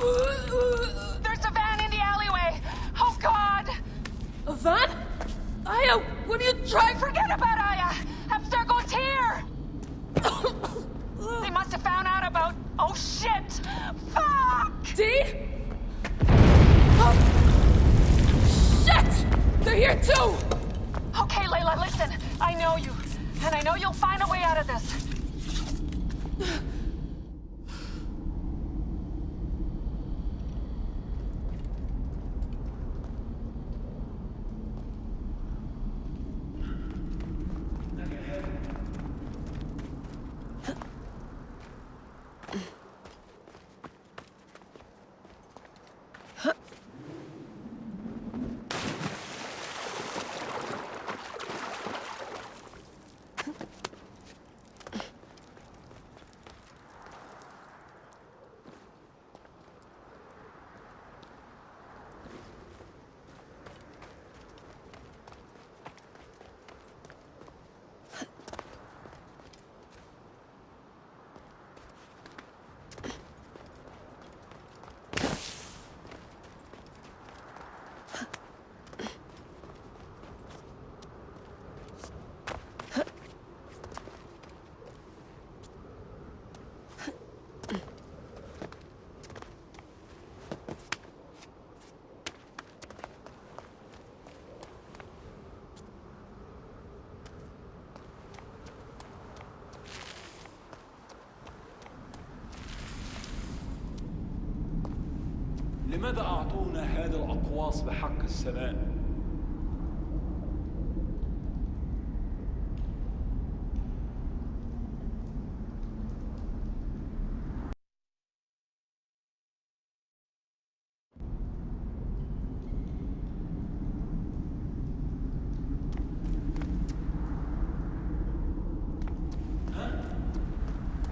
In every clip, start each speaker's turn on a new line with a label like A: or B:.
A: There's a van in the alleyway! Oh, God!
B: A van? Aya, what are you trying?
A: Forget about Aya! Abstergo's here! They must have found out about... Oh, shit! Fuck!
B: Dee? Oh. Shit! They're here too!
A: Okay, Layla, listen. I know you. And I know you'll find a way out of this.
C: لماذا أعطونا هذا الأقواس بحق السماء؟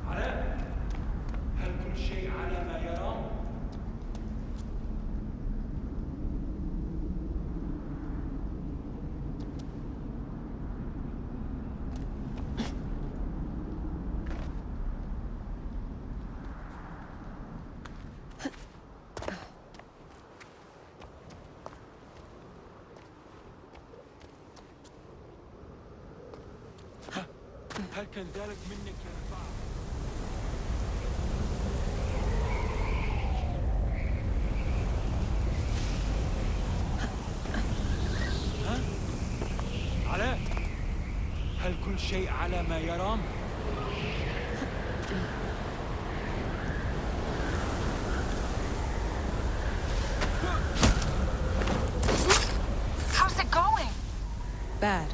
C: علاء، هل كل شيء على ما يرام؟ هل كان ذلك منك يا رفاعة؟ ها؟ علاء، هل كل شيء على ما يرام؟
A: How's it going?
B: Bad.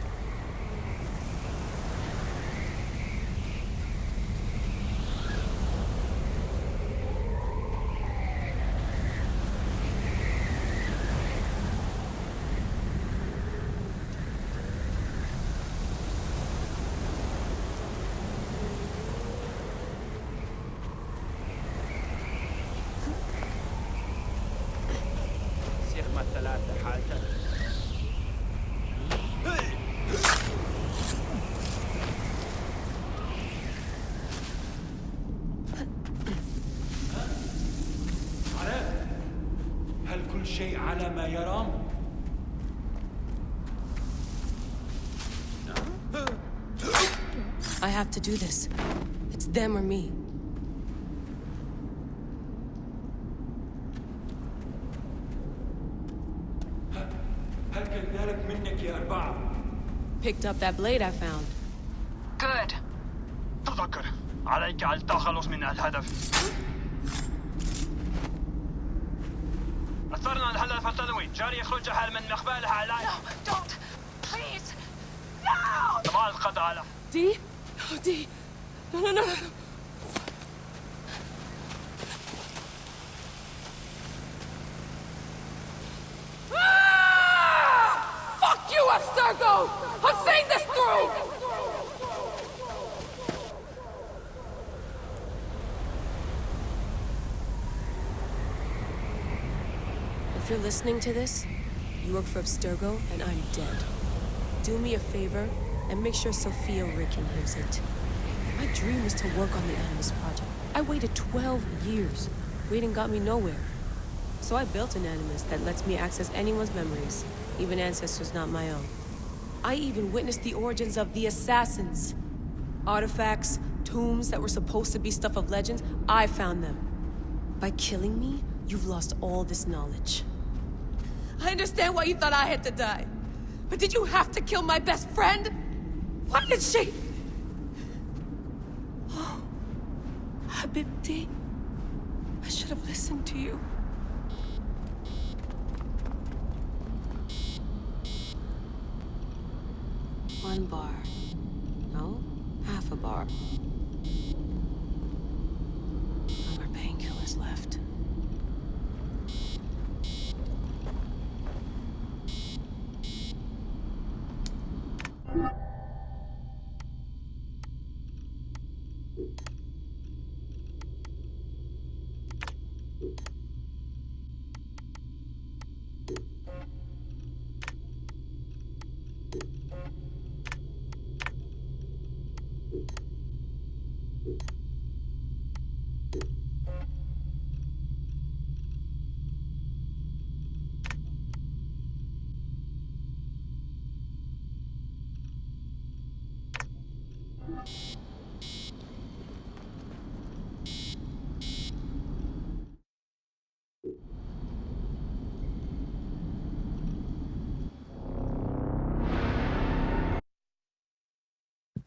C: هل كل شيء على ما يرام؟
B: I have to do this. It's them or me.
C: هل كان ذلك منك يا أربعة؟
B: Picked up that blade I found.
A: Good.
D: تذكر، عليك التخلص من الهدف. أثرنا الهدف الثانوي، جاري إخراجها من مخبأها علي.
A: No, don't! Please! No!
D: ما قد على.
B: Dee? Oh, Dee. No. Fuck you, Abstergo! I'm seeing this through! If you're listening to this, you work for Abstergo, and I'm dead. Do me a favor, and make sure Sophia Ricken hears it. My dream was to work on the Animus Project. I waited 12 years. Reading got me nowhere. So I built an animus that lets me access anyone's memories, even ancestors not my own. I even witnessed the origins of the Assassins. Artifacts, tombs that were supposed to be stuff of legends, I found them. By killing me, you've lost all this knowledge. I understand why you thought I had to die. But did you have to kill my best friend? Why did she? Oh, Habibti, I should have listened to you. One bar. No, half a bar. No more painkillers left.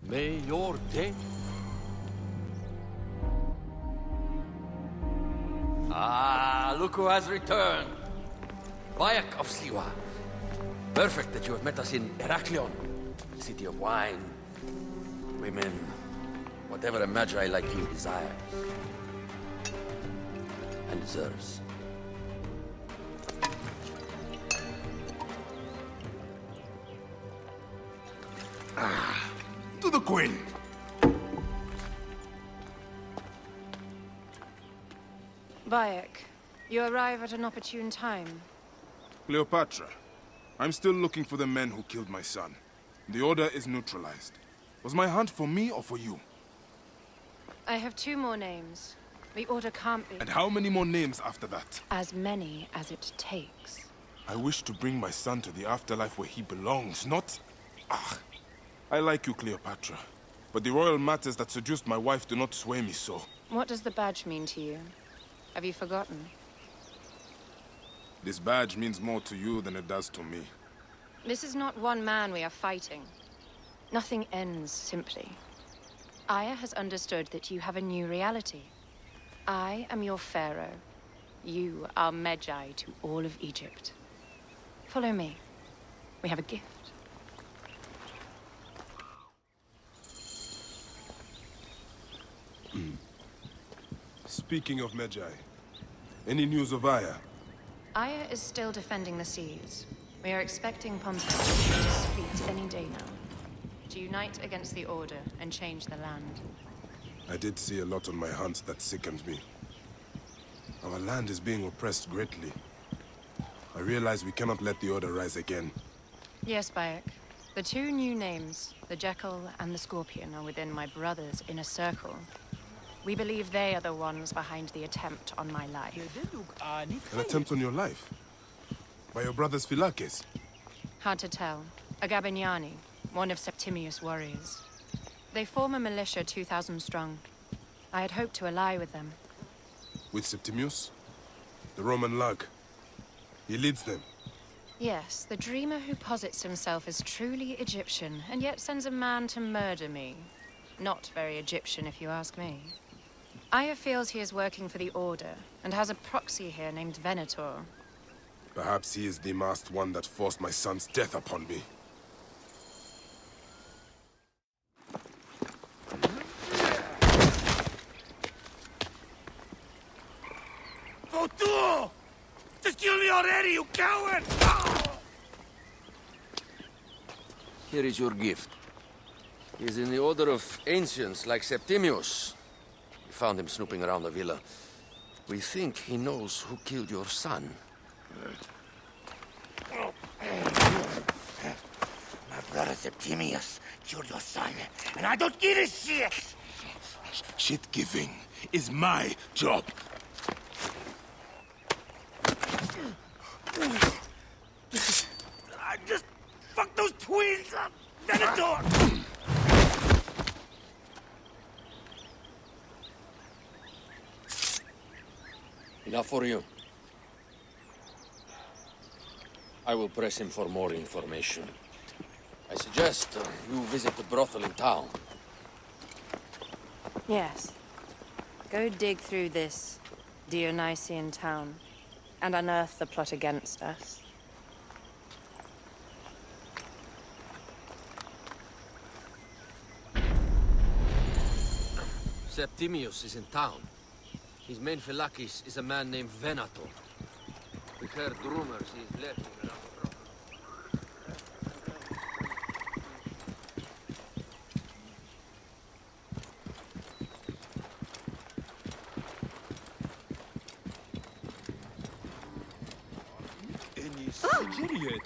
C: May your day... Ah, look who has returned. Bayek of Siwa. Perfect that you have met us in Heraklion, city of wine, women, whatever a magi like you desires and deserves.
E: To the Queen!
F: Bayek, you arrive at an opportune time.
E: Cleopatra, I'm still looking for the men who killed my son. The Order is neutralized. Was my hunt for me or for you?
F: I have 2 more names. The Order can't be...
E: And how many more names after that?
F: as many as it takes.
E: I wish to bring my son to the afterlife where he belongs, not... Ah, I like you, Cleopatra. But the royal matters that seduced my wife do not sway me so.
F: What does the badge mean to you? Have you forgotten?
E: This badge means more to you than it does to me.
F: This is not one man we are fighting. Nothing ends simply. Aya has understood that you have a new reality. I am your pharaoh. You are Medjay to all of Egypt. Follow me. We have a gift.
E: Speaking of Medjay, any news of Aya?
F: Aya is still defending the seas. We are expecting Pompey to shoot his fleet any day now. To unite against the Order and change the land.
E: I did see a lot on my hunt that sickened me. Our land is being oppressed greatly. I realize we cannot let the Order rise again.
F: Yes, Bayek. The 2 new names, the Jekyll and the Scorpion, are within my brother's inner circle. We believe they are the ones behind the attempt on my life.
E: An attempt on your life? By your brother's Phylakes?
F: Hard to tell. A Gabiniani, one of Septimius' warriors. They form a militia 2,000 strong. I had hoped to ally with them.
E: With Septimius? The Roman lug? He leads them?
F: Yes, the dreamer who posits himself as truly Egyptian, and yet sends a man to murder me. Not very Egyptian, if you ask me. Aya feels he is working for the Order, and has a proxy here named Venator.
E: Perhaps he is the masked one that forced my son's death upon me.
D: Votu! Just kill me already, you coward!
C: Here is your gift. He is in the order of ancients like Septimius. We found him snooping around the villa. We think he knows who killed your son.
G: My brother Septimius killed your son, and I don't give a shit!
E: Shit-giving is my job.
G: I just fucked those twins up! Venator!
C: Enough for you. I will press him for more information. I suggest you visit the brothel in town.
F: Yes. Go dig through this Dionysian town and unearth the plot against us.
C: Septimius is in town. His main phylakis is a man named Venator. We heard rumors he's lurking around the brothel.
H: Idiot.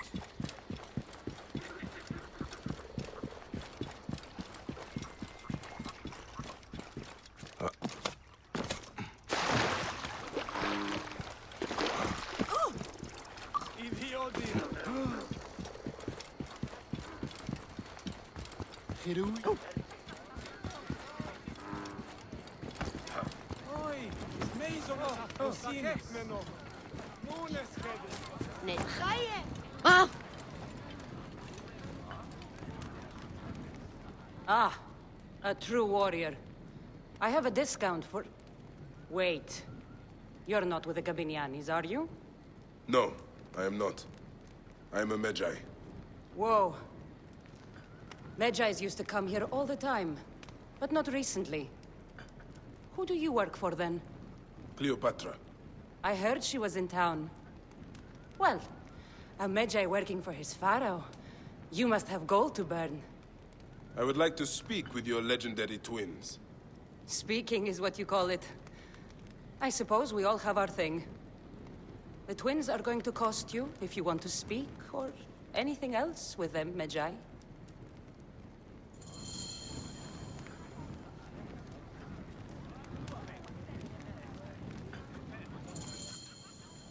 I: Ah, a true warrior. I have a discount for... Wait. You're not with the Gabinianis, are you?
E: No, I am not. I am a Medjay.
I: Whoa. Medjais used to come here all the time, but not recently. Who do you work for, then?
E: Cleopatra.
I: I heard she was in town. Well, a Medjay working for his pharaoh. You must have gold to burn.
E: I would like to speak with your legendary twins.
I: Speaking is what you call it. I suppose we all have our thing. The twins are going to cost you if you want to speak, or anything else with them, Medjay.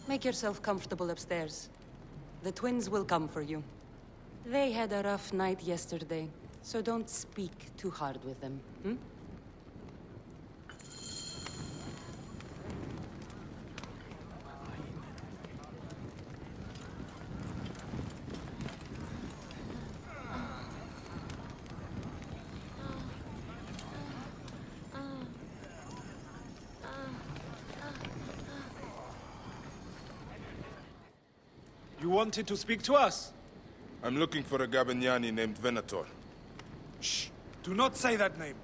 I: Make yourself comfortable upstairs. The twins will come for you. They had a rough night yesterday, so don't speak too hard with them, hmm?
H: You wanted to speak to us?
E: I'm looking for a Gabiniani named Venator.
H: Shh! Do not say that name.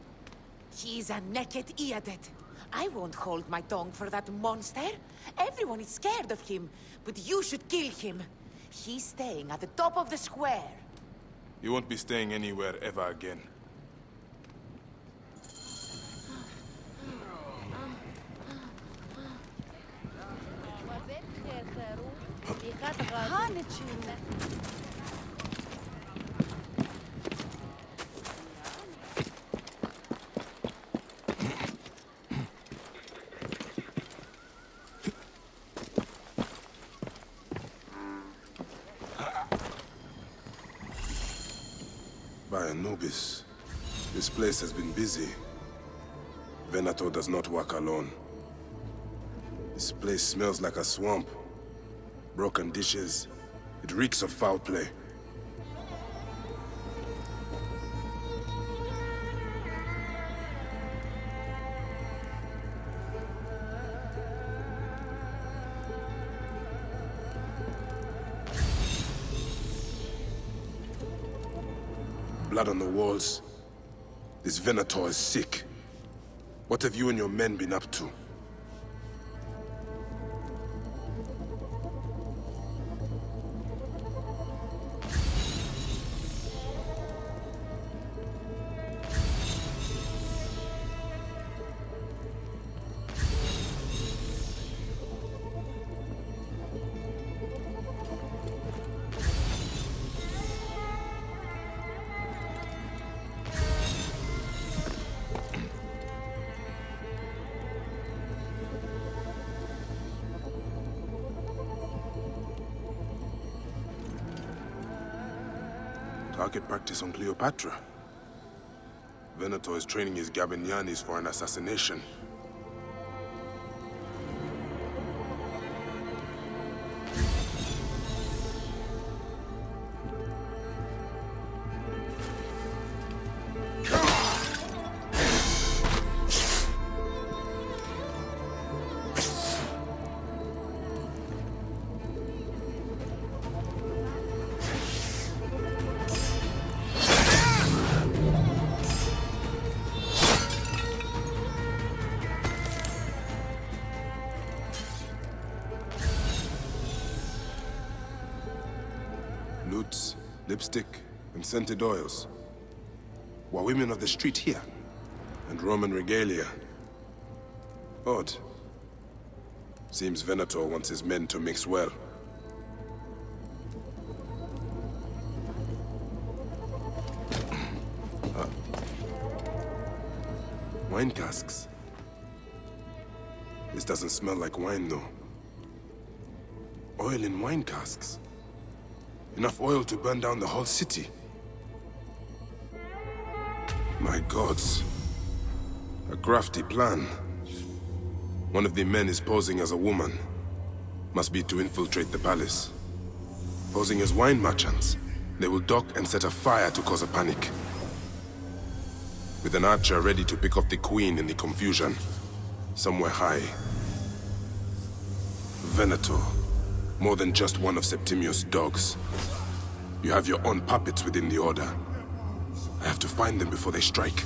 J: He's a naked idiot. I won't hold my tongue for that monster. Everyone is scared of him, but you should kill him. He's staying at the top of the square.
E: You won't be staying anywhere ever again. By Anubis, this place has been busy. Venator does not work alone. This place smells like a swamp. Broken dishes. It reeks of foul play. Blood on the walls. This Venator is sick. What have you and your men been up to? Target practice on Cleopatra. Venator is training his Gabinianis for an assassination. Lutes, lipstick, and scented oils. While women of the street here, and Roman regalia. Odd. Seems Venator wants his men to mix well. Wine casks. This doesn't smell like wine, though. Oil in wine casks. Enough oil to burn down the whole city. My gods. A crafty plan. One of the men is posing as a woman. Must be to infiltrate the palace. Posing as wine merchants, they will dock and set a fire to cause a panic. With an archer ready to pick off the queen in the confusion. Somewhere high. Venator. More than just one of Septimius' dogs. You have your own puppets within the Order. I have to find them before they strike.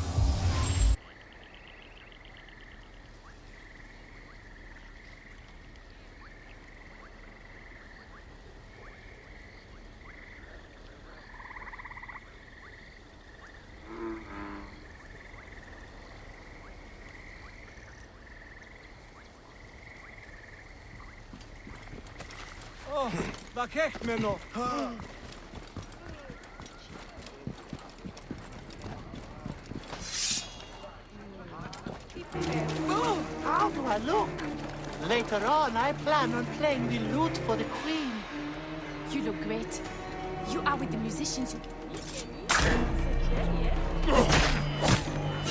H: Oh, Bakeh, Meno.
K: How do I look? Later on, I plan on playing the lute for the queen.
L: You look great. You are with the musicians who...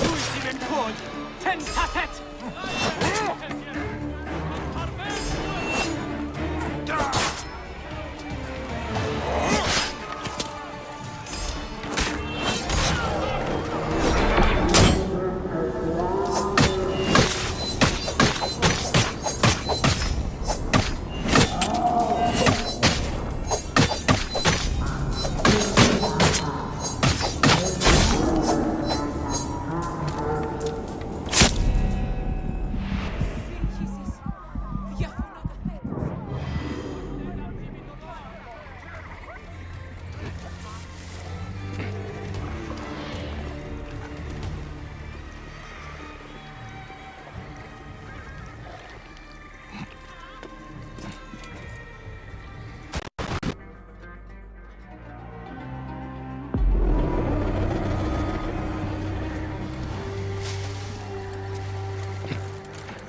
K: Ultimate Ten Tasset!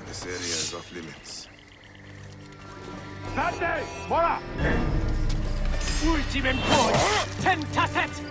E: This area is off limits.
K: Sunday! Mora! Ultimate Ten Tasset!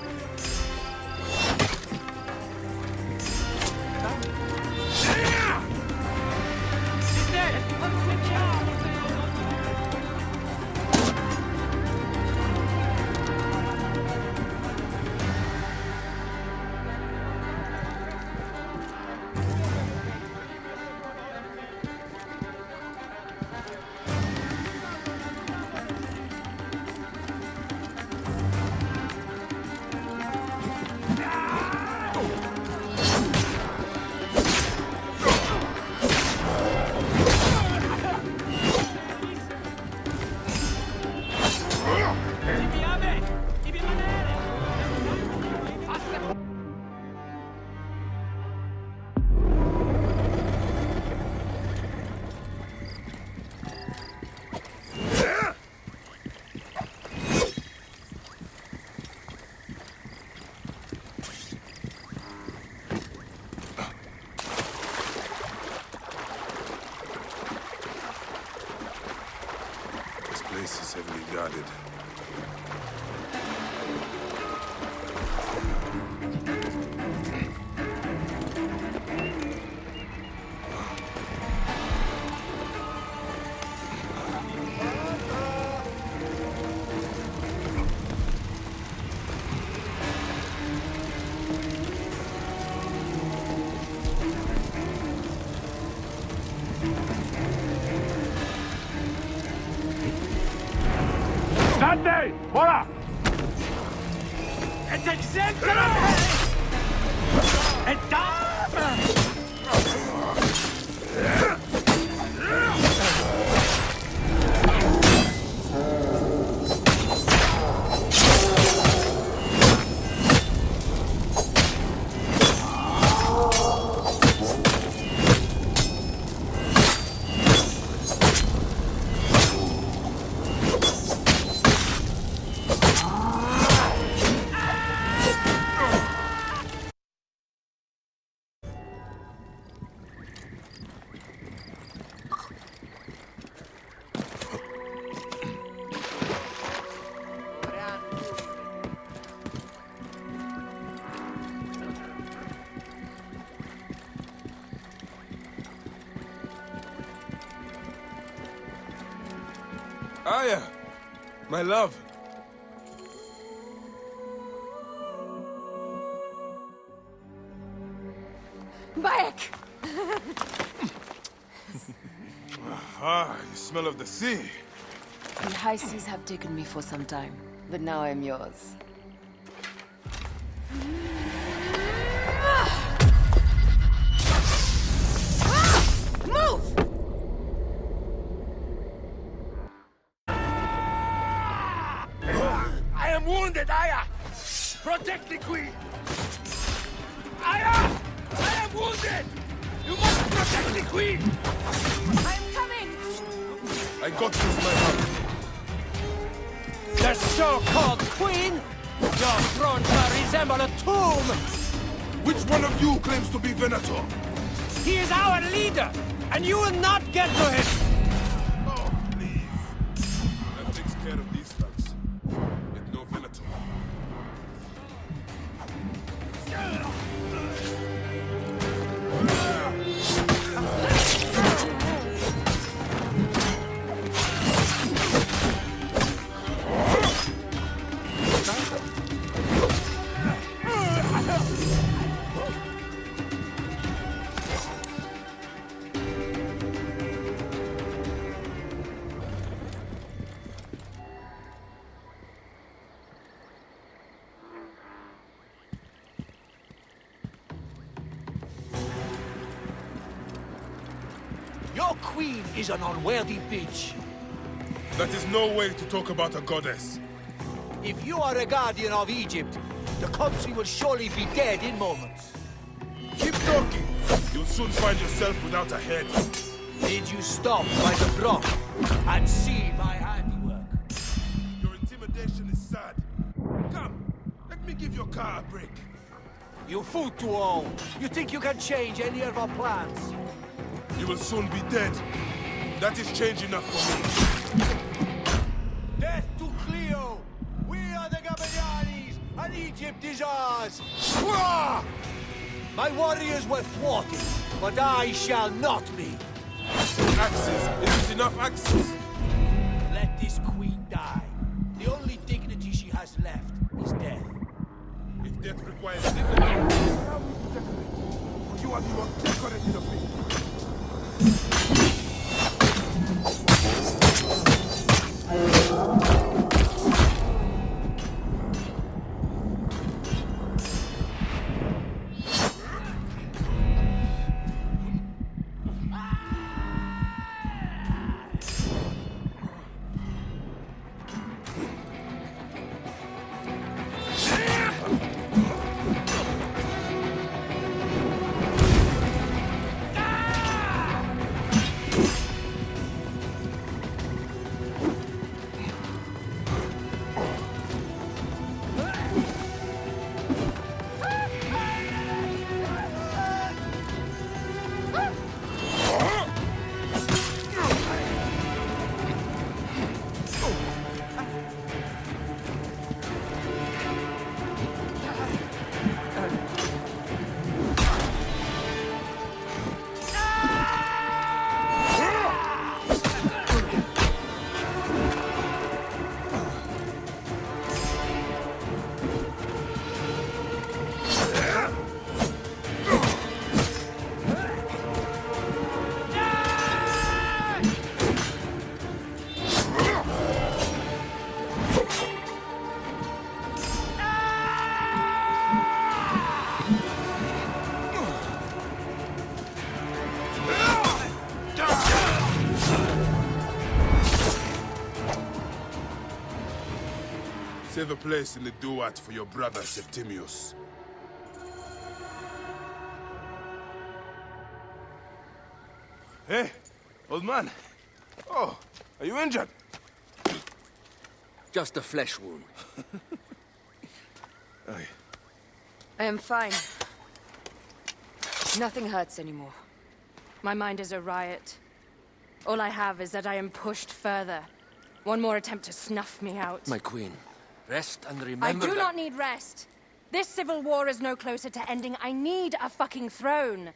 E: This place is heavily guarded.
D: Hey, voilà!
H: Et exempt Et
E: Aya, my love.
L: Bayek!
E: Ah, the smell of the sea.
M: The high seas have taken me for some time, but now I'm yours.
L: Move!
D: I am wounded, Aya! Protect the queen! Aya! I am wounded! You must protect the queen!
L: I'm coming!
E: I got this, my love.
H: The so-called queen? Your throne shall resemble a tomb!
E: Which one of you claims to be Venator?
H: He is our leader, and you will not get to him!
E: Oh, please. That takes care of these thugs. Yet no Venator.
H: Your queen is an unworthy bitch.
E: That is no way to talk about a goddess.
H: If you are a guardian of Egypt, the country will surely be dead in moments.
E: Keep talking. You'll soon find yourself without a head.
H: Did you stop by the brook and see my handiwork?
E: Your intimidation is sad. Come, let me give your car a break.
H: You fool to all. You think you can change any of our plans?
E: You will soon be dead. That is change enough for me.
H: Death to Cleo! We are the Gabanianis, and Egypt is ours! Hurrah! My warriors were thwarted, but I shall not be.
E: Axes. Is it enough axes?
H: Let this queen die. The only dignity she has left is death.
E: If death requires dignity, you are the most decorated of me. Save a place in the duat for your brother, Septimius. Hey, old man. Oh, are you injured?
C: Just a flesh wound.
E: Aye.
F: I am fine. Nothing hurts anymore. My mind is a riot. All I have is that I am pushed further. One more attempt to snuff me out.
C: My queen, rest and remember
F: I do
C: that...
F: not need rest. This civil war is no closer to ending. I need a fucking throne.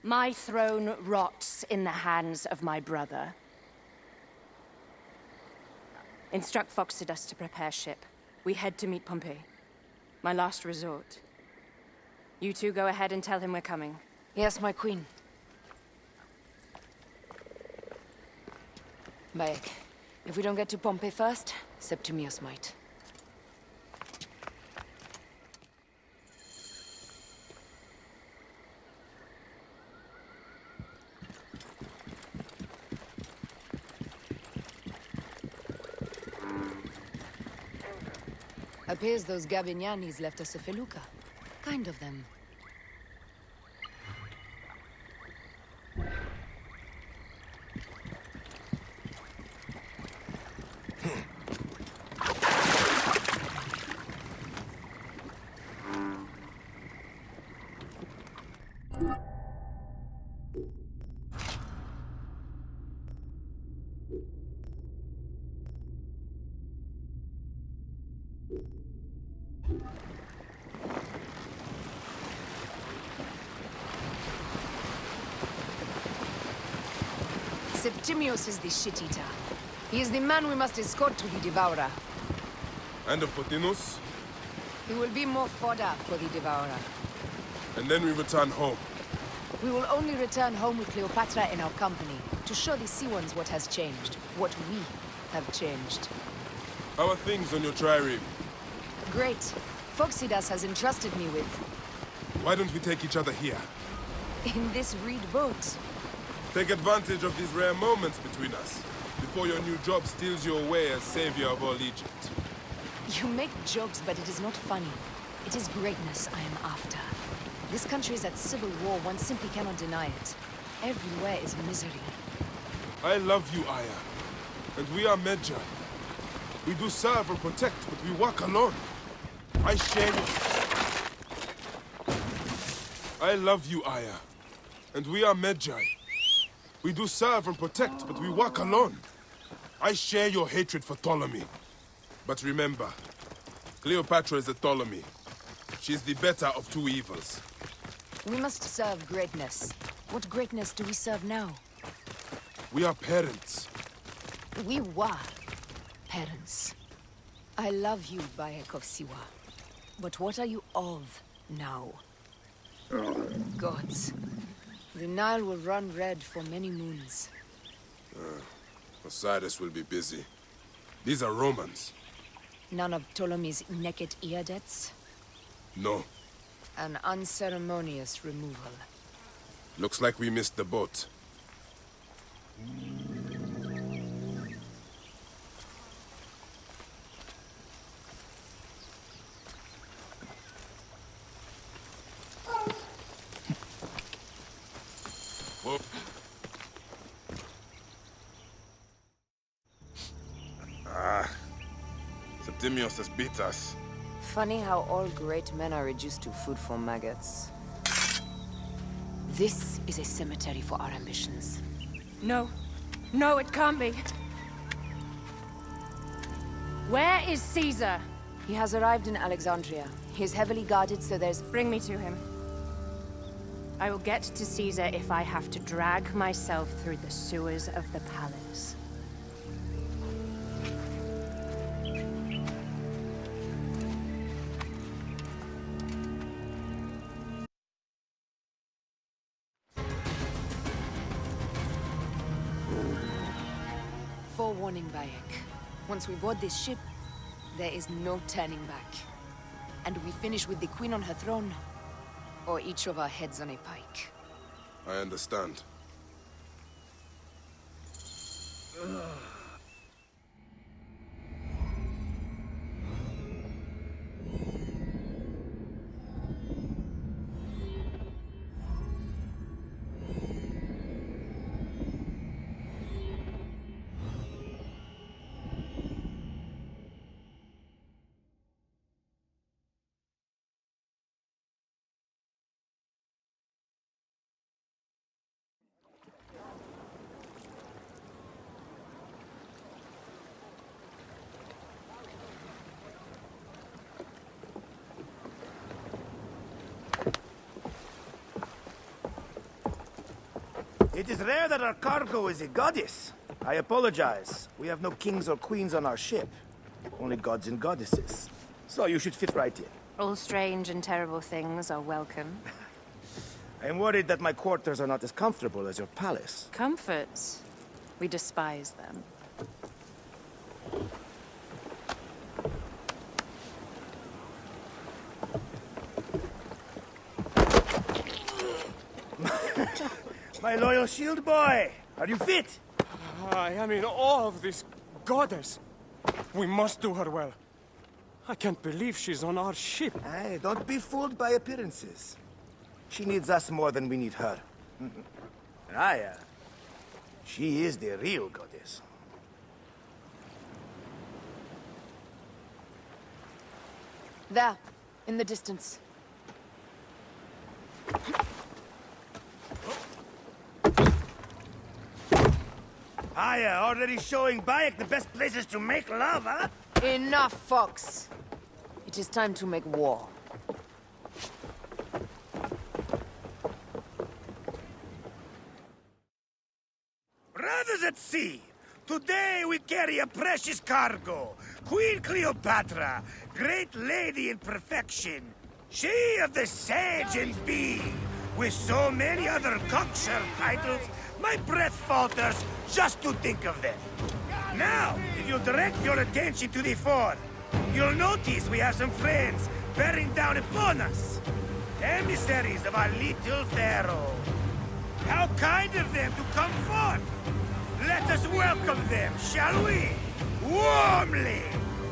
F: My throne rots in the hands of my brother. Instruct Phoxidas to prepare ship. We head to meet Pompey. My last resort. You two go ahead and tell him we're coming.
M: Yes, my queen. Bayek, if we don't get to Pompey first, Septimius might. Appears those Gabinianis left us a felucca. Kind of them. Septimius is the shit-eater. He is the man we must escort to the Devourer.
E: And of Pothinus?
M: He will be more fodder for the Devourer.
E: And then we return home.
M: We will only return home with Cleopatra in our company, to show the Sea Ones what has changed, what we have changed.
E: How are things on your trireme?
M: Great. Phoxidas has entrusted me with...
E: Why don't we take each other here?
M: in this reed boat.
E: Take advantage of these rare moments between us, before your new job steals you away as savior of all Egypt.
M: You make jokes, but it is not funny. It is greatness I am after. This country is at civil war, one simply cannot deny it. Everywhere is misery.
E: I love you, Aya. And we are Medjay. We do serve and protect, but we walk alone. I share you. I love you, Aya. And we are Medjay. We do serve and protect, but we walk alone. I share your hatred for Ptolemy. But remember, Cleopatra is a Ptolemy. She is the better of two evils.
M: We must serve greatness. What greatness do we serve now?
E: We are parents.
M: We were parents. I love you, Bayek of Siwa. But what are you of now? Gods. The Nile will run red for many moons.
E: Osiris will be busy. These are Romans.
M: None of Ptolemy's naked Iadets?
E: No.
M: An unceremonious removal.
E: Looks like we missed the boat. Whoa. Septimius has beat us.
M: Funny how all great men are reduced to food for maggots. This is a cemetery for our ambitions.
F: No. No, it can't be. Where is Caesar?
M: He has arrived in Alexandria. He is heavily guarded, so there's...
F: Bring me to him. I will get to Caesar if I have to drag myself through the sewers of the palace.
M: Forewarning, Bayek. Once we board this ship, there is no turning back. And we finish with the Queen on her throne, or each of our heads on a pike.
E: I understand.
G: It is rare that our cargo is a goddess. I apologize. We have no kings or queens on our ship. Only gods and goddesses. So you should fit right in.
F: All strange and terrible things are welcome.
G: I am worried that my quarters are not as comfortable as your palace.
F: Comforts. We despise them.
G: My loyal shield boy! Are you fit?
N: I am in awe of this goddess. We must do her well. I can't believe she's on our ship.
G: Hey, don't be fooled by appearances. She needs us more than we need her. Raya, she is the real goddess.
M: There, in the distance.
G: Aya, already showing Bayek the best places to make love, huh?
J: Enough, Fox. It is time to make war.
G: Brothers at sea, today we carry a precious cargo. Queen Cleopatra, great lady in perfection. She of the Sage and Bee. With so many other cocksure titles, my breath falters just to think of them. Now, if you'll direct your attention to the fort, you'll notice we have some friends bearing down upon us. Emissaries of our little pharaoh. How kind of them to come forth. Let us welcome them, shall we? Warmly,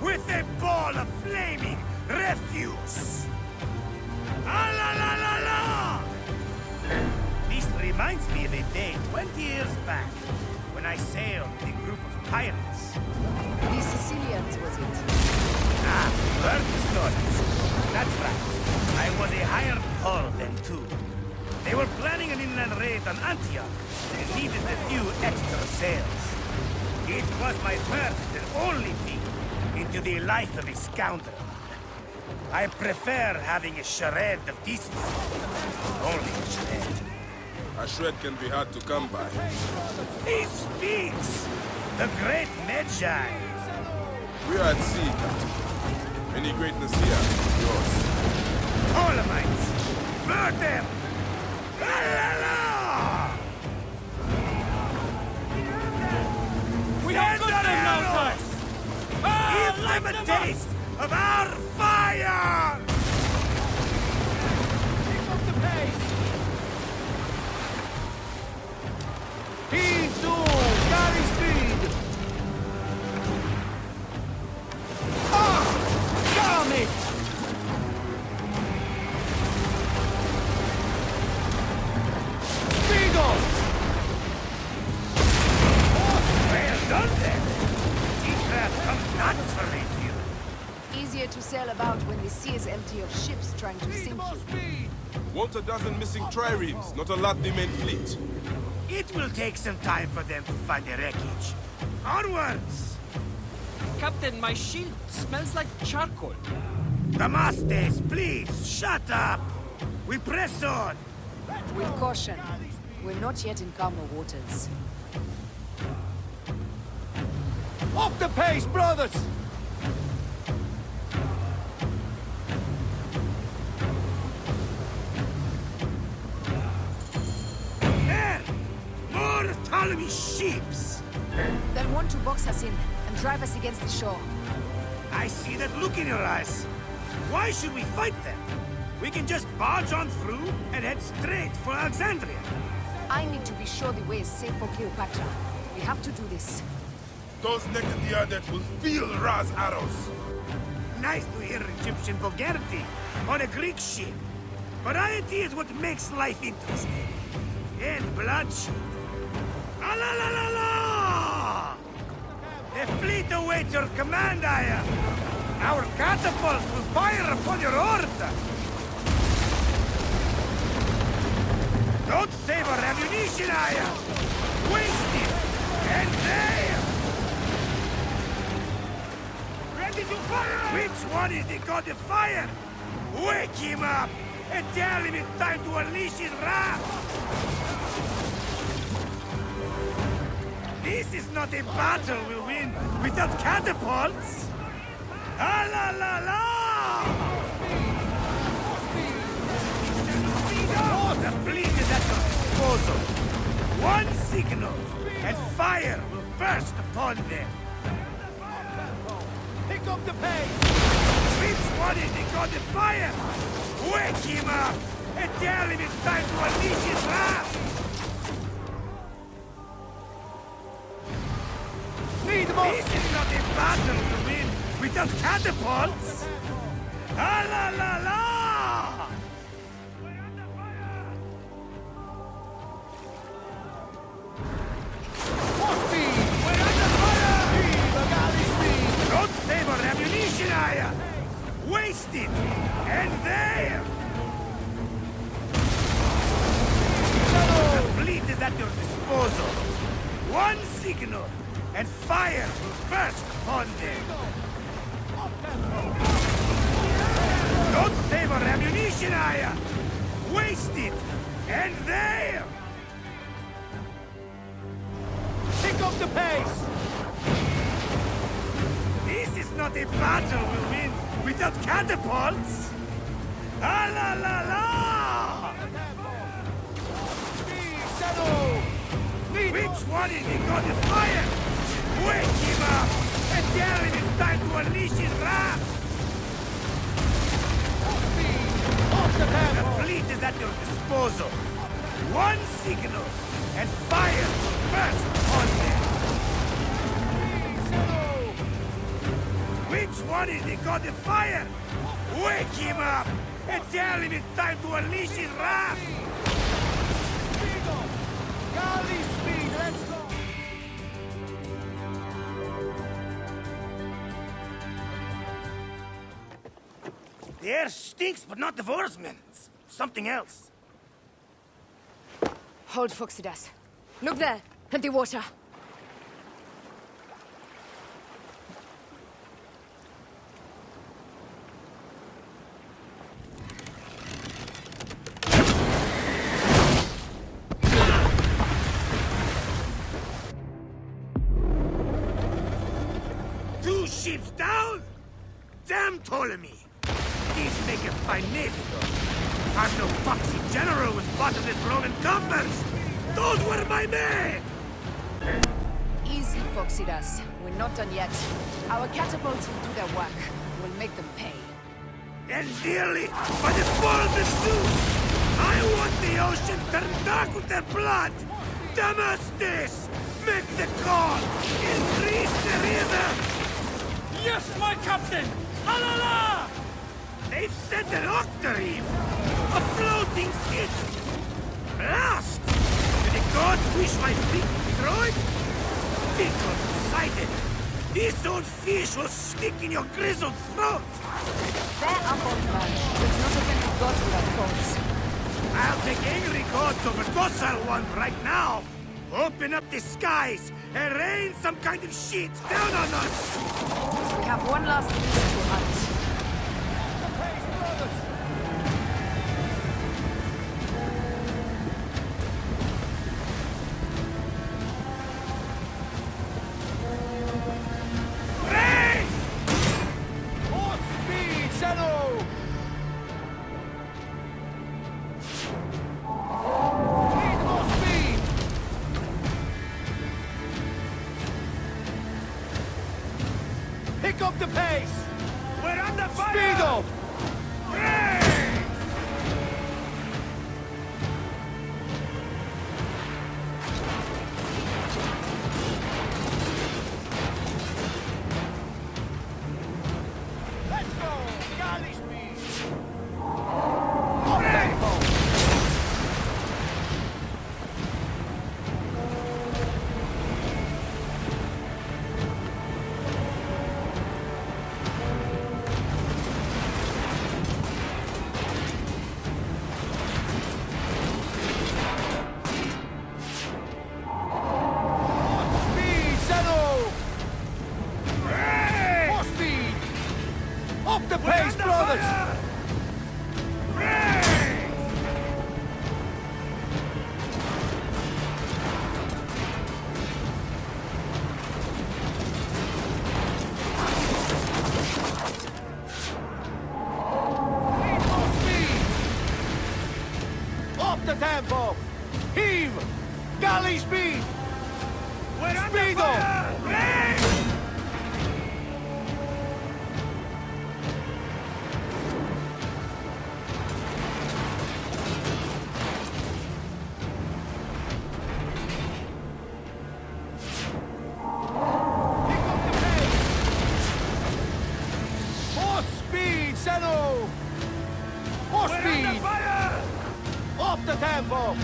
G: with a ball of flaming refuse. Ah la la la la! This reminds me of a day 20 years back, when I sailed with a group of pirates.
M: The Sicilians, was it?
G: Ah, heard the stories. That's right. I was a hired hull then, too. They were planning an inland raid on Antioch and needed a few extra sails. It was my first and only peek into the life of a scoundrel. I prefer having a shred of decency. Only a shred.
E: A shred can be hard to come by.
G: He speaks! The great Medjay!
E: We are at sea, Captain. Any greatness here is yours.
G: Ptolemies! Burn them! La la la!
N: We have got them now, Ty!
G: Give them a taste of our fire!
H: Keep up the pace! P2! Galley speed! Ah! Damn it! Speed off!
G: Well done then! Seacraft comes naturally to you.
M: Easier to sail about when the sea is empty of ships trying to sink you.
E: Want a dozen missing triremes, not a lot the main fleet.
G: It will take some time for them to find the wreckage. Onwards!
C: Captain, my shield smells like charcoal.
G: Damastes, please, shut up! We press on!
M: With caution. We're not yet in calmer waters.
H: Up the pace, brothers!
G: There! More Ptolemy ships!
M: They'll want to box us in and drive us against the shore.
G: I see that look in your eyes. Why should we fight them? We can just barge on through and head straight for Alexandria.
M: I need to be sure the way is safe for Cleopatra. We have to do this.
E: Those naked Diadet will feel Ra's arrows.
G: Nice to hear Egyptian vulgarity on a Greek ship. Variety is what makes life interesting. And bloodshed. Ah la la la la! The fleet awaits your command, Aya. Our catapults will fire upon your order. Don't save our ammunition, Aya. Waste it. And there. Ready to fire! Which one is the god of fire? Wake him up and tell him it's time to unleash his wrath! This is not a battle we'll win without catapults! Ah la la la! The fleet is at your disposal. One signal, and fire will burst upon them.
H: Pick up the pace!
G: Which one is the god of fire? Wake him up, and tell him it's time to unleash his wrath!
H: Need them up!
G: This is not a battle to win without catapults! Ah la la la! Don't favor ammunition, Aya! Waste it! And there! The fleet is at your disposal. One signal, and fire will burst upon them. Don't favor ammunition, Aya! Waste it! And there!
H: Pick up the pace!
G: This is not a battle we'll win without catapults! Ah la la la! Which one is the god of fire? Wake him up and tell him it's time to unleash his wrath! The fleet is at your disposal. One signal, and fire will burst upon them. Which one is the god of fire? Wake him up and tell him it's time to unleash his wrath!
H: Galley speed, let's go!
G: The air stinks, but not the oarsmen. Something else.
M: Hold Phoxidas. Look there, at the water.
G: Two ships down? Damn Ptolemy! These make a fine navy, though. I'm no foxy general with bottomless Roman coffers! Those were my men!
M: Easy, Phoxidas. We're not done yet. Our catapults will do their work. We'll make them pay.
G: And dearly, by the balls of Zeus! I want the ocean turned dark with their blood! Damascus! Make the call! Increase the river!
C: Yes, my captain! Halala!
G: They've sent an octarine! A floating ship! Blast! Do the gods wish my fleet destroyed? Fickle Poseidon! This old fish will stick in your grizzled throat!
M: They're up on lunch. Let's not offend the gods with our thoughts.
G: I'll take angry gods over docile ones right now! Open up the skies and rain some kind of shit down on us!
M: We have one last beast to hunt.
H: Pick up the pace!
G: We're under fire!
H: Speed up! Let's go! Galley speed! Up tempo! Up the pace, brothers! tempo!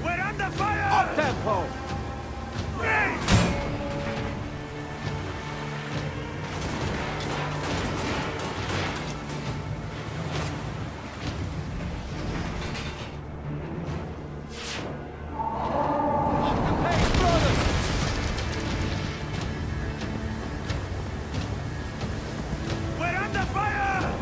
G: We're under fire!
H: Up tempo!
G: We're under fire!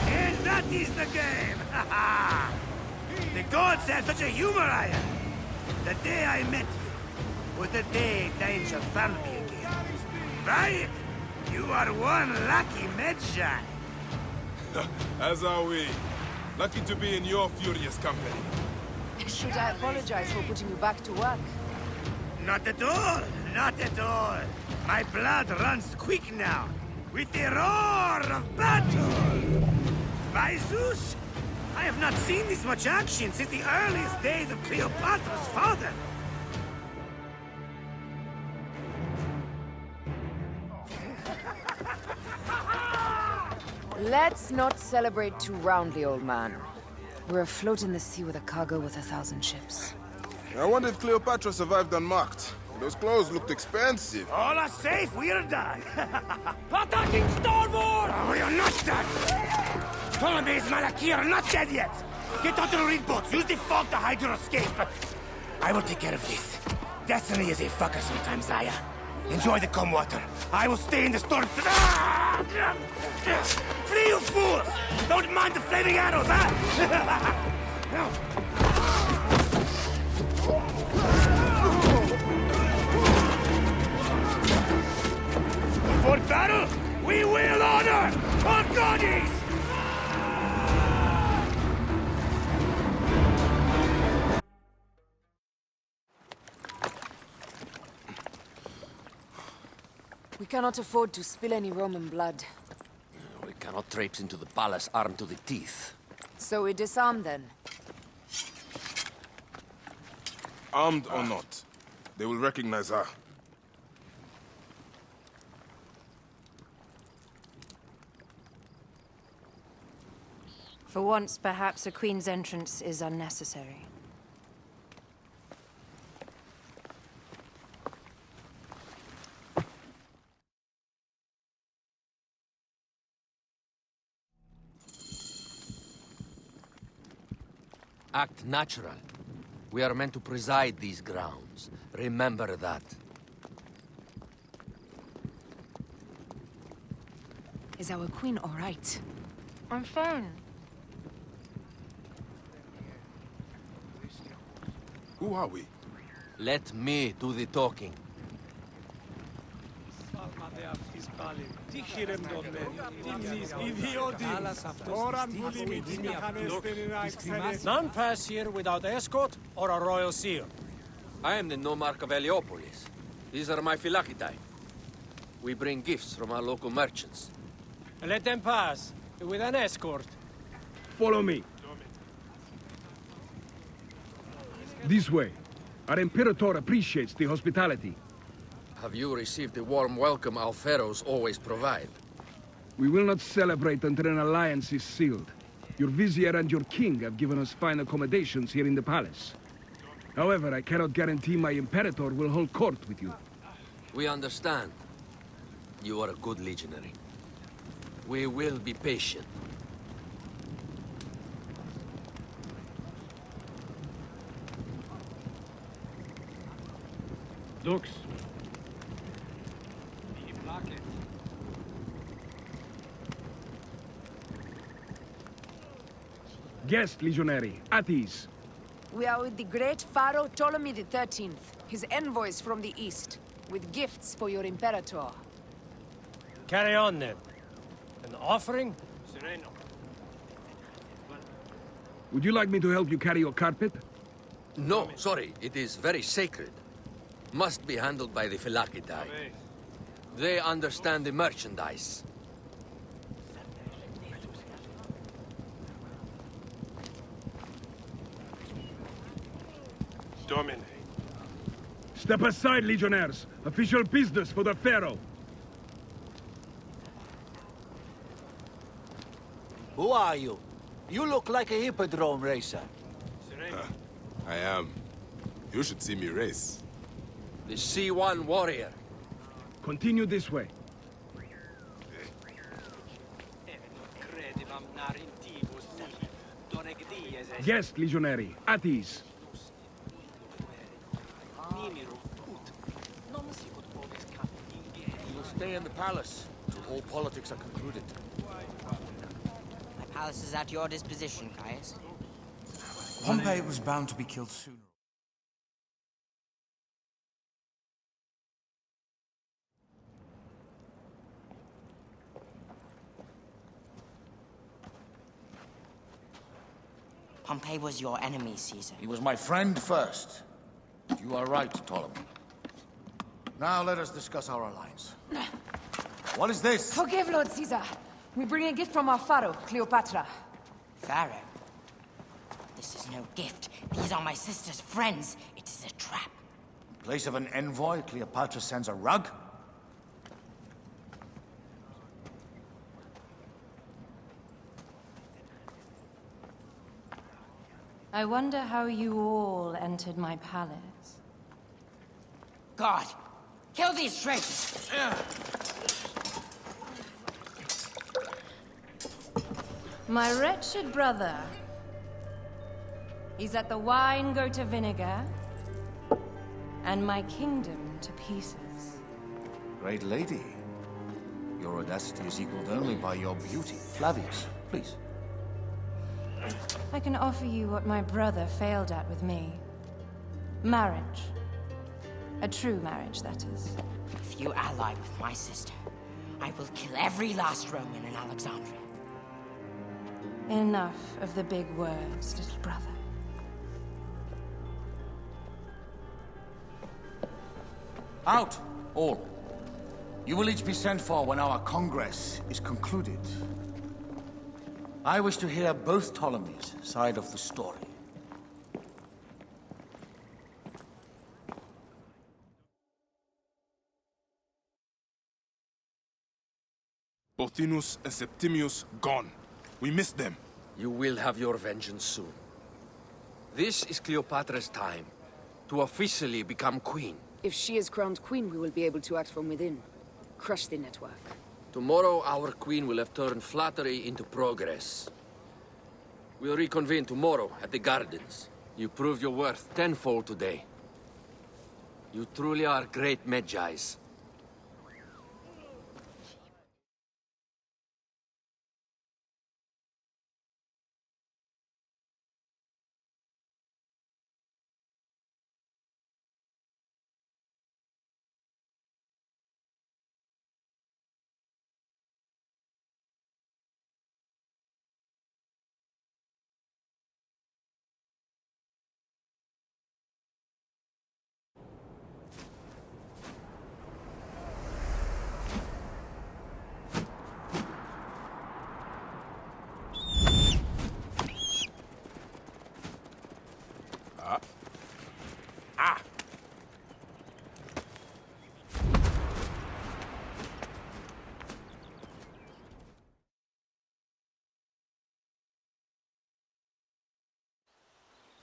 G: And that is the game! The gods have such a humor, I am. The day I met you was the day danger found me again. Right? You are one lucky Medjay.
E: As are we. Lucky to be in your furious company.
M: Should I apologize for putting you back to work?
G: Not at all. Not at all. My blood runs quick now. With the roar of battle. By Zeus, I have not seen this much action since the earliest days of Cleopatra's father.
M: Let's not celebrate too roundly, old man. We're afloat in the sea with a cargo with 1,000 ships.
E: I wonder if Cleopatra survived unmarked. Those clothes looked expensive.
G: All are safe, we're done.
N: Attacking starboard!
G: Oh, we are not done. Ptolemy's Malaki are not dead yet. Get onto the reed boats. Use the fog to hide your escape. I will take care of this. Destiny is a fucker sometimes, Aya. Enjoy the calm water. I will stay in the storm. Flee, you fools! Don't mind the flaming arrows, huh? For battle, we will honor our goddess!
M: We cannot afford to spill any Roman blood.
C: We cannot traipse into the palace armed to the teeth.
M: So we disarm then.
E: Armed or not, they will recognize her.
F: For once, perhaps a queen's entrance is unnecessary.
C: Act natural. We are meant to preside these grounds. Remember that.
M: Is our queen all right?
F: I'm fine.
E: Who are we?
C: Let me do the talking.
N: None pass here without escort or a royal seal.
C: I am the Nomarch of Heliopolis. These are my Phylakitai. We bring gifts from our local merchants.
N: Let them pass, with an escort.
O: Follow me. This way. Our Imperator appreciates the hospitality.
C: Have you received the warm welcome our pharaohs always provide?
O: We will not celebrate until an alliance is sealed. Your vizier and your king have given us fine accommodations here in the palace. However, I cannot guarantee my Imperator will hold court with you.
C: We understand. You are a good legionary. We will be patient.
O: Dux. Guest, legionary, at ease.
M: We are with the great Pharaoh Ptolemy XIII, his envoys from the east, with gifts for your Imperator.
N: Carry on, then. An offering? Sereno.
O: Would you like me to help you carry your carpet?
C: No, sorry. It is very sacred. Must be handled by the Phylakidae. They understand the merchandise.
N: Domine.
O: Step aside, Legionnaires. Official business for the Pharaoh.
H: Who are you? You look like a hippodrome racer.
E: I am. You should see me race.
C: The C1 warrior.
O: Continue this way. Yes, Legionary. At ease.
C: You will stay in the palace till all politics are concluded.
P: My palace is at your disposition, Caius.
Q: Pompey was bound to be killed sooner.
P: Pompey was your enemy, Caesar.
Q: He was my friend first. You are right, Ptolemy. Now let us discuss our alliance. What is this?
M: Forgive, Lord Caesar. We bring a gift from our pharaoh, Cleopatra.
P: Pharaoh? This is no gift. These are my sister's friends. It is a trap.
Q: In place of an envoy, Cleopatra sends a rug?
F: I wonder how you all entered my palace.
P: God! Kill these traitors!
F: My wretched brother. He's let the wine go to vinegar, and my kingdom to pieces.
Q: Great lady. Your audacity is equaled only by your beauty. Flavius, please.
F: I can offer you what my brother failed at with me. Marriage. A true marriage, that is.
P: If you ally with my sister, I will kill every last Roman in Alexandria.
F: Enough of the big words, little brother.
Q: Out, all. You will each be sent for when our congress is concluded. I wish to hear both Ptolemies' side of the story.
E: Pothinus and Septimius gone. We missed them.
C: You will have your vengeance soon. This is Cleopatra's time to officially become queen.
M: If she is crowned queen, we will be able to act from within. Crush the network.
C: Tomorrow, our queen will have turned flattery into progress. We'll reconvene tomorrow at the gardens. You proved your worth tenfold today. You truly are great Magi's.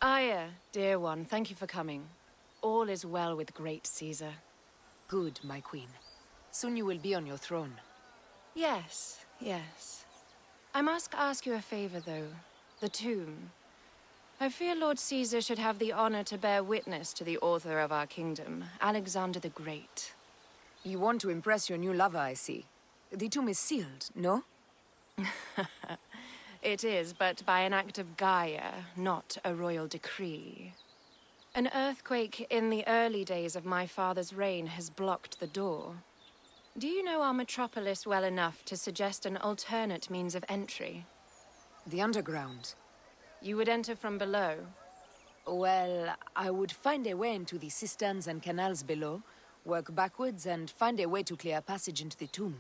F: Aya, dear one, thank you for coming. All is well with great Caesar.
M: Good, my queen. Soon you will be on your throne.
F: Yes, yes. I must ask you a favor, though. The tomb. I fear Lord Caesar should have the honor to bear witness to the author of our kingdom, Alexander the Great.
M: You want to impress your new lover, I see. The tomb is sealed, no?
F: It is, but by an act of Gaia, not a royal decree. An earthquake in the early days of my father's reign has blocked the door. Do you know our metropolis well enough to suggest an alternate means of entry?
M: The underground.
F: You would enter from below?
M: Well, I would find a way into the cisterns and canals below, work backwards, and find a way to clear a passage into the tomb.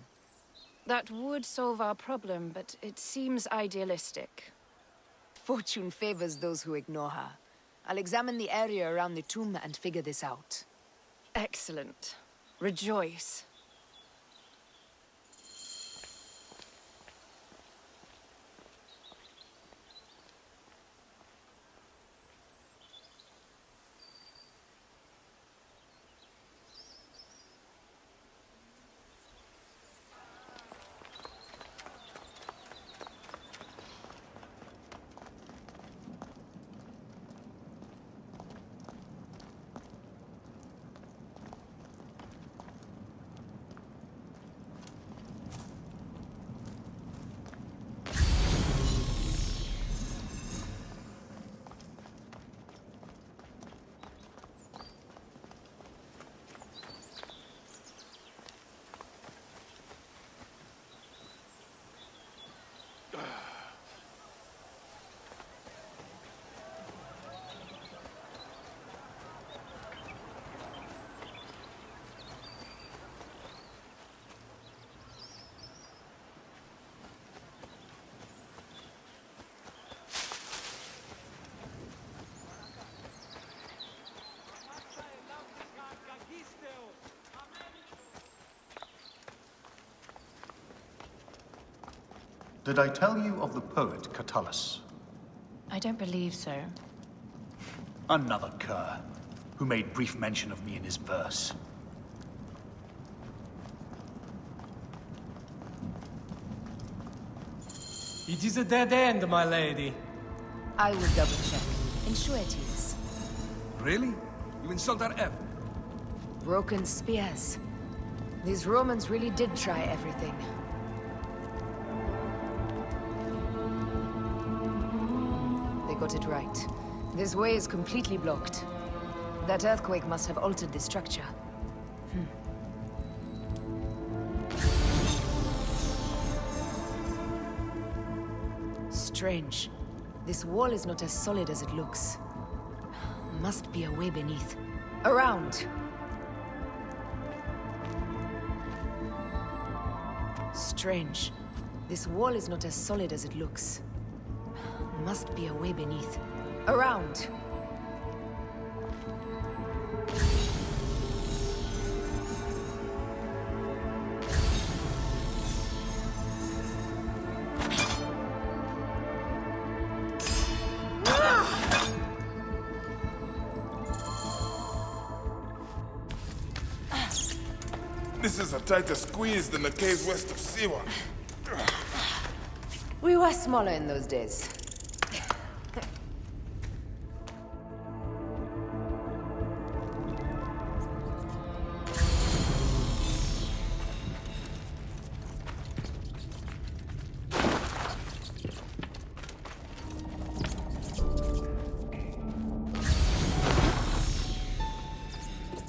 F: That would solve our problem, but it seems idealistic.
M: Fortune favors those who ignore her. I'll examine the area around the tomb and figure this out.
F: Excellent. Rejoice.
R: Did I tell you of the poet Catullus?
F: I don't believe so.
R: Another cur, who made brief mention of me in his verse.
S: It is a dead end, my lady.
M: I will double check. Ensure it is.
O: Really? You insult our F?
M: Broken spears. These Romans really did try everything. They got it right. This way is completely blocked. That earthquake must have altered the structure. Strange. This wall is not as solid as it looks. Must be a way beneath. Around! Strange. This wall is not as solid as it looks. Must be a way beneath. Around!
E: This is a tighter squeeze than the caves west of Siwa.
M: We were smaller in those days.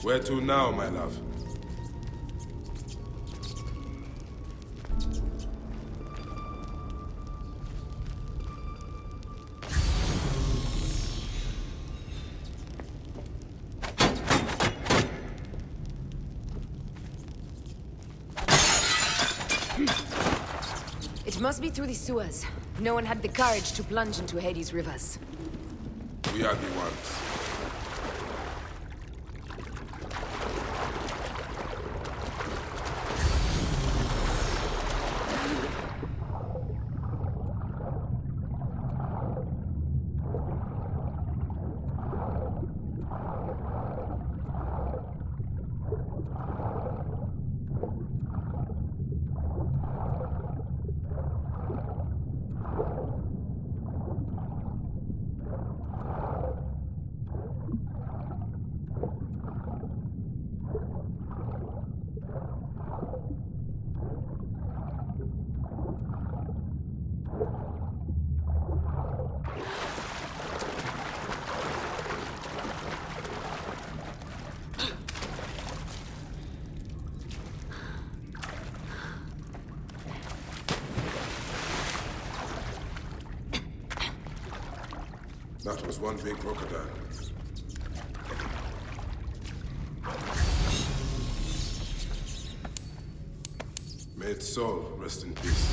E: Where to now, my love?
M: It must be through the sewers. No one had the courage to plunge into Hades' rivers.
E: We are the ones. That was one big crocodile. May its soul rest in peace.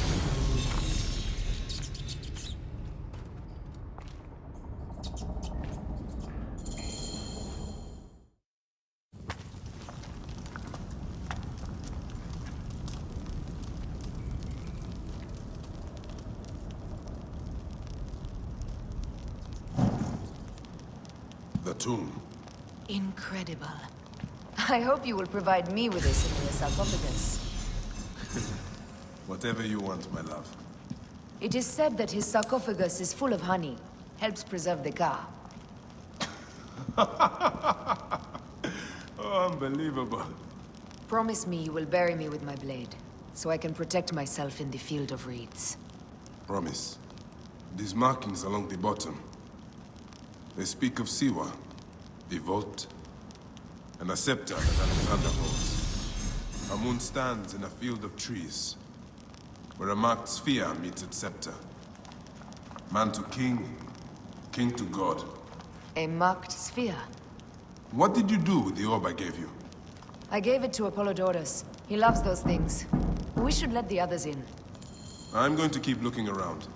E: The tomb.
M: Incredible. I hope you will provide me with a similar sarcophagus.
E: Whatever you want, my love.
M: It is said that his sarcophagus is full of honey. Helps preserve the car.
E: Oh, unbelievable.
M: Promise me you will bury me with my blade, so I can protect myself in the field of reeds.
E: Promise. These markings along the bottom. They speak of Siwa, the vault, and a scepter that Alexander holds. A moon stands in a field of trees, where a marked sphere meets its scepter. Man to king, king to god.
M: A marked sphere?
E: What did you do with the orb I gave you?
M: I gave it to Apollodorus. He loves those things. We should let the others in.
E: I'm going to keep looking around.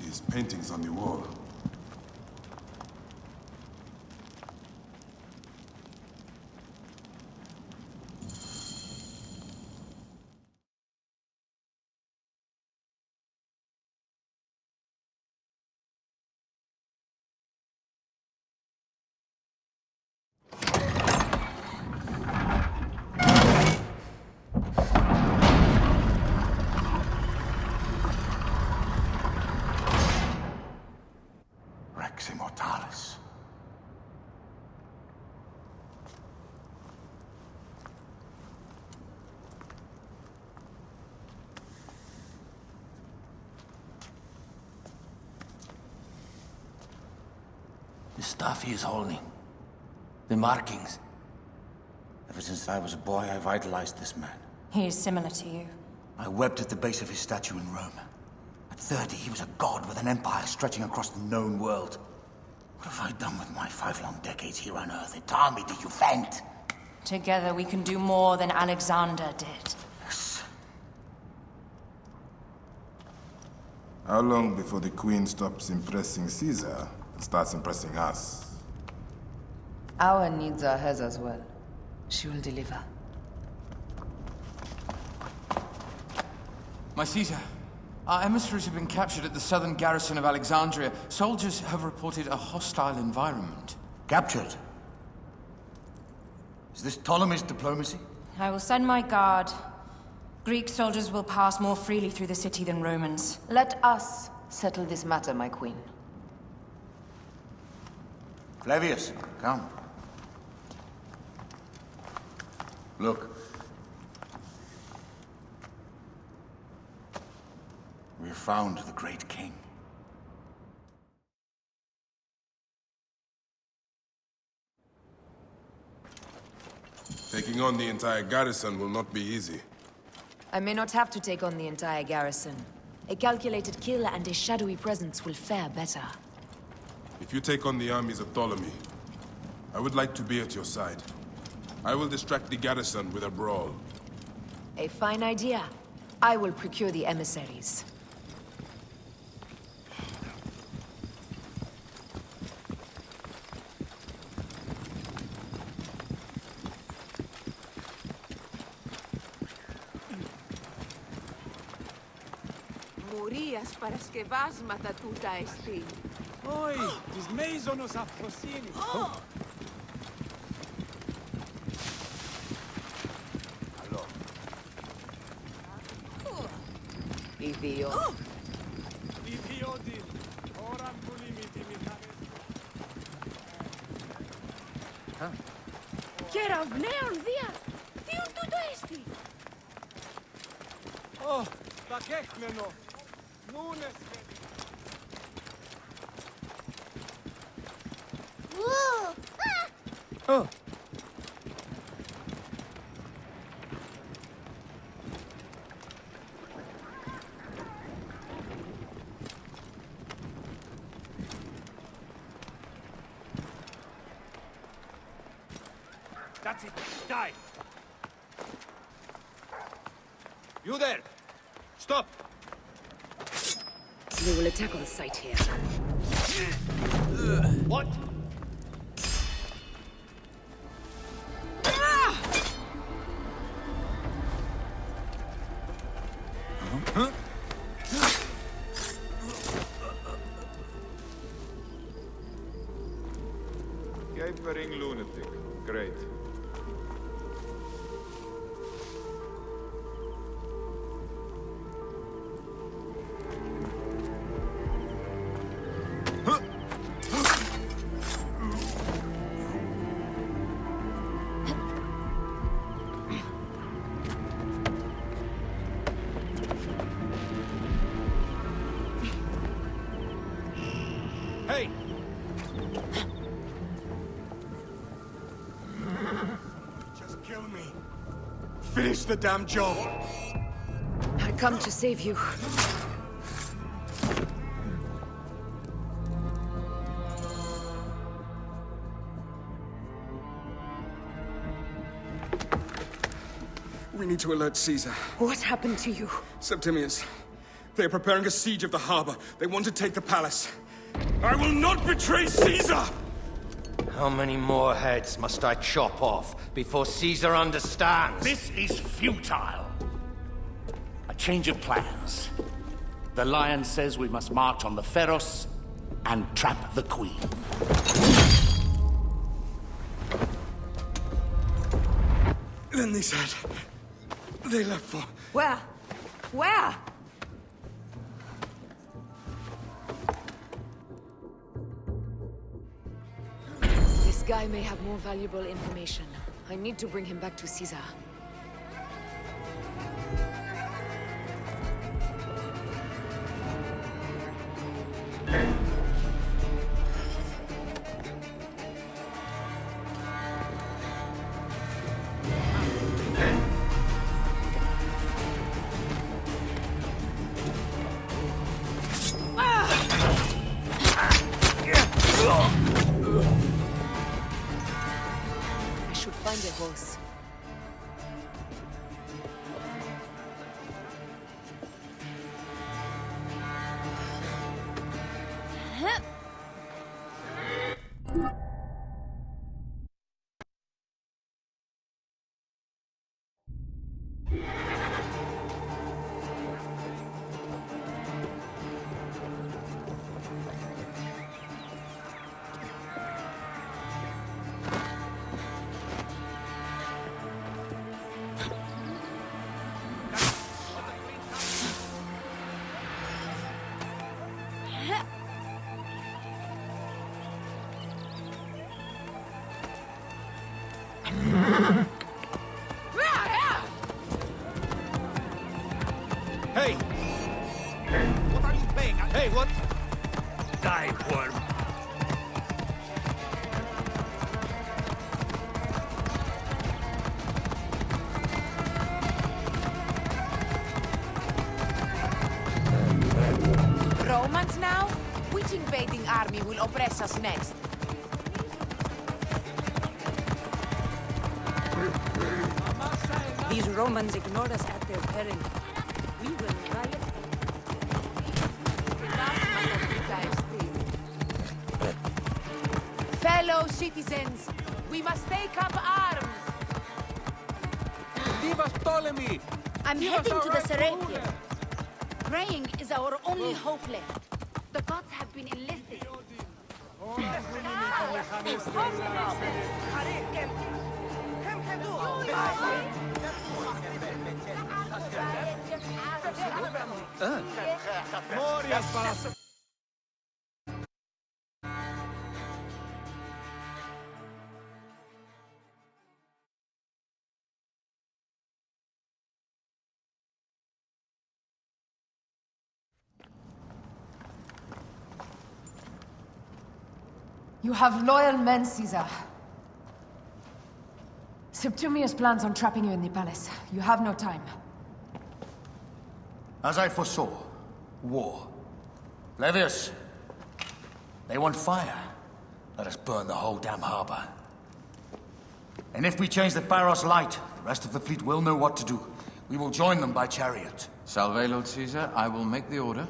E: These paintings on the wall.
Q: Rex Immortalis.
C: The stuff he is holding. The markings.
Q: Ever since I was a boy, I've idolized this man.
P: He is similar to you.
Q: I wept at the base of his statue in Rome. At 30, he was a god with an empire stretching across the known world. What have I done with my 5 long decades here on Earth? Its army to defend?
P: Together we can do more than Alexander did.
Q: Yes.
E: How long before the Queen stops impressing Caesar and starts impressing us?
M: Our needs are hers as well. She will deliver.
T: My Caesar, our emissaries have been captured at the southern garrison of Alexandria. Soldiers have reported a hostile environment.
Q: Captured? Is this Ptolemy's diplomacy?
P: I will send my guard. Greek soldiers will pass more freely through the city than Romans.
M: Let us settle this matter, my queen.
Q: Flavius, come. Look. We have found the great king.
E: Taking on the entire garrison will not be easy.
M: I may not have to take on the entire garrison. A calculated kill and a shadowy presence will fare better.
E: If you take on the armies of Ptolemy, I would like to be at your side. I will distract the garrison with a brawl.
M: A fine idea. I will procure the emissaries.
J: Μουρίας παρασκευάσματα τούτα εστί.
N: Όχι, της Μέιζονος Αφροσύνη.
J: Ιδίο.
N: Ιδιότην, ώραν που λίμητη μηχανές.
J: Κεραυνέων δια, θείον τούτο εστί.
N: Ω, τα κέχνενο. Νούνες.
J: Oh.
G: That's it. Die. You there! Stop!
M: They will attack on sight here.
G: What? Huh?
U: Capering lunatic. Great.
G: Hey! Just kill me. Finish the damn job.
M: I come to save you.
N: We need to alert Caesar.
M: What happened to you?
N: Septimius. They are preparing a siege of the harbor. They want to take the palace. I will not betray Caesar!
C: How many more heads must I chop off before Caesar understands?
Q: This is futile. A change of plans. The Lion says we must march on the Pharos and trap the Queen.
N: Then they said... they left for...
M: Where? Where? This guy may have more valuable information. I need to bring him back to Caesar. I should find a horse.
G: Hey! What are you playing at? Hey, what? Die, worm.
J: Romans now? Which invading army will oppress us next?
I: These Romans ignore us at their peril. We will riot.
J: Fellow citizens, we must take up arms!
H: Viva Ptolemy!
L: I'm
H: Give
L: heading
H: us
L: to
H: our
L: the
H: right
L: Serapia.
H: ruler.
L: Praying is our only hope left. The gods have been enlisted.
M: You have loyal men, Caesar. Septimius plans on trapping you in the palace. You have no time.
Q: As I foresaw, war. Levius, they want fire. Let us burn the whole damn harbor. And if we change the Pharos light, the rest of the fleet will know what to do. We will join them by chariot.
T: Salve, Lord Caesar. I will make the order.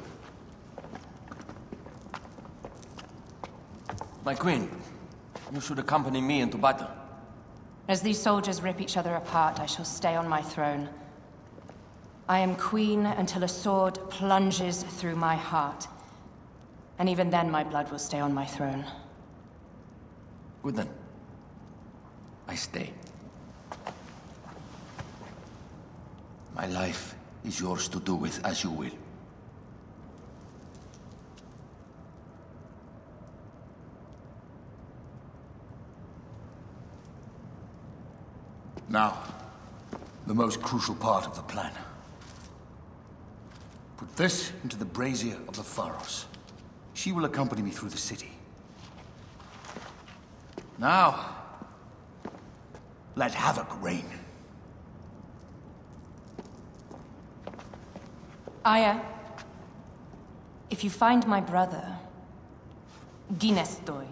A: My queen, you should accompany me into battle.
F: As these soldiers rip each other apart, I shall stay on my throne. I am queen until a sword plunges through my heart. And even then, my blood will stay on my throne.
C: Good then. I stay. My life is yours to do with as you will.
Q: Now, the most crucial part of the plan. Put this into the brazier of the Pharos. She will accompany me through the city. Now, let havoc reign.
F: Aya, if you find my brother, Ginestoy.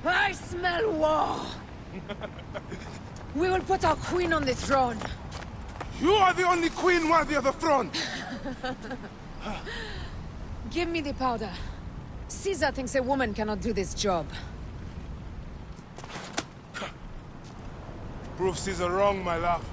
M: I smell war! We will put our queen on the throne.
E: You are the only queen worthy of the throne!
M: Give me the powder. Caesar thinks a woman cannot do this job.
E: Prove Caesar wrong, my love.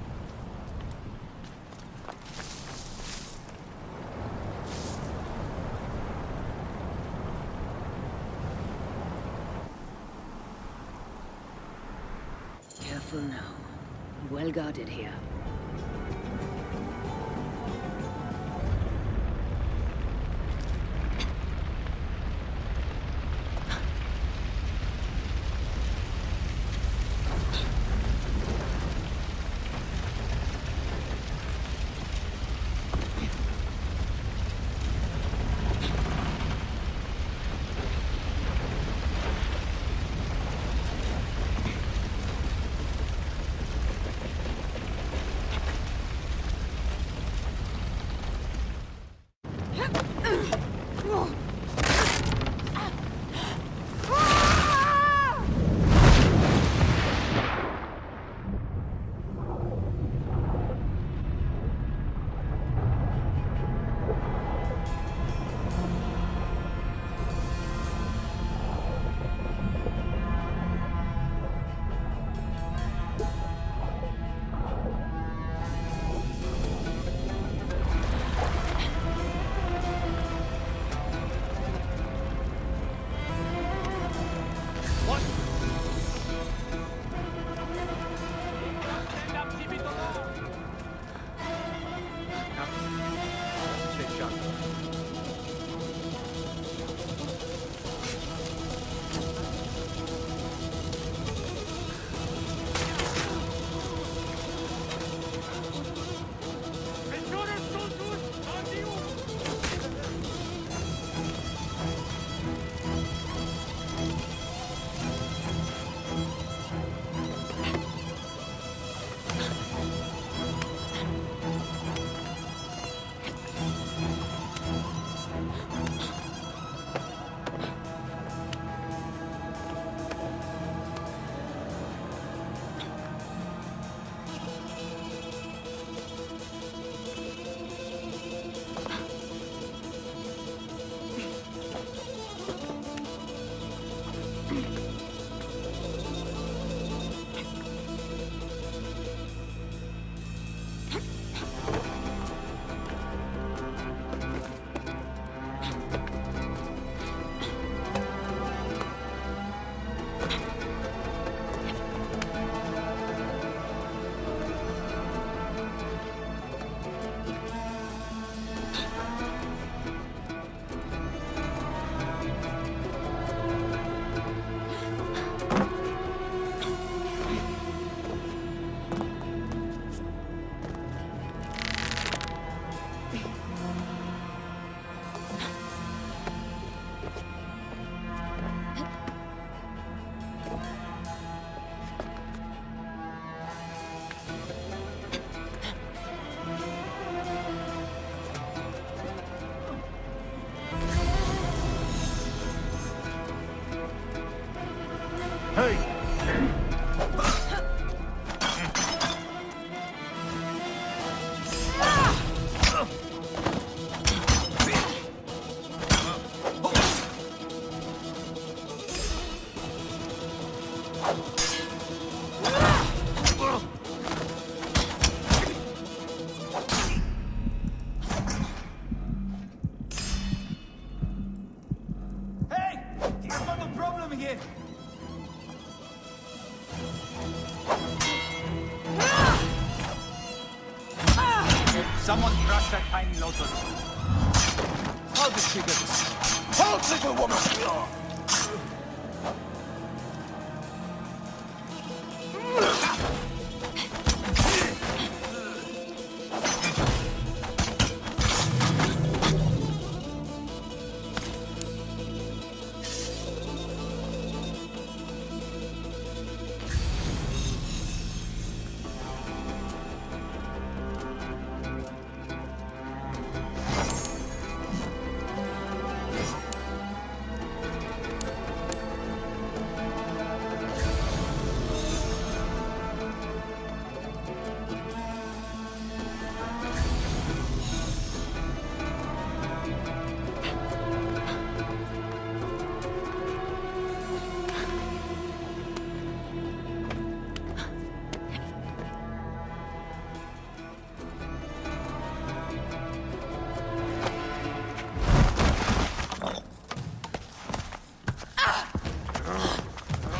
M: Careful now. Well guarded here.
H: Hey! He's got a problem here!
R: Someone crush that tiny lotus.
H: How did she get this? Halt, little woman!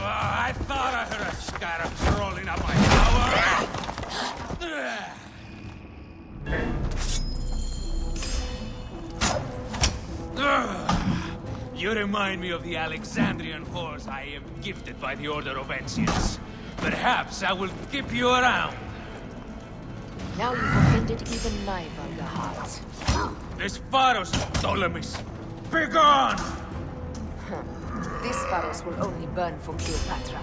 G: I thought I heard a scarab crawling up my tower! You remind me of the Alexandrian horse I am gifted by the Order of Ancients. Perhaps I will keep you around.
M: Now you've offended even my vulgar heart.
G: This Pharos, Ptolemies! Begone!
M: This Pharos will only burn for Cleopatra.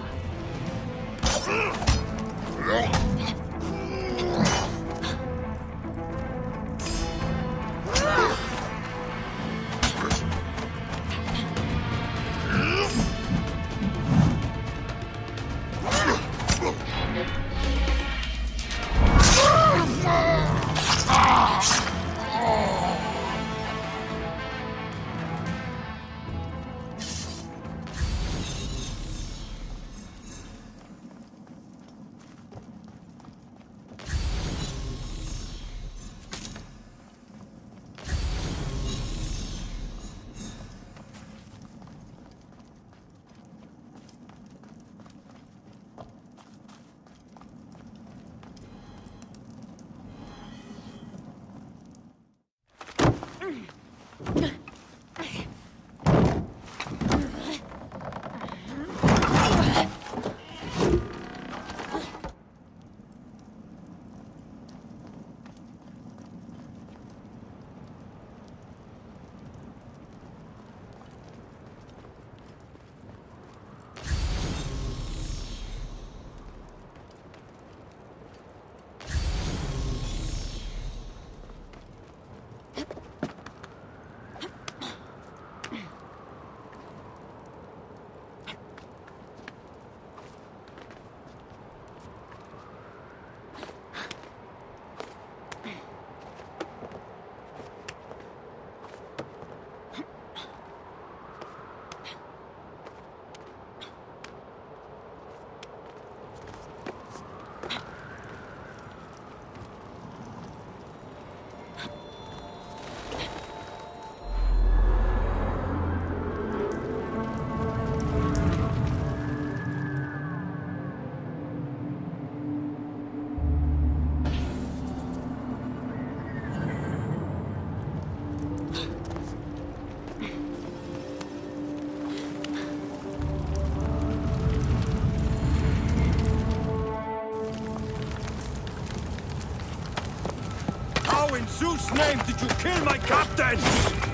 G: How in Zeus' name did you kill my captain?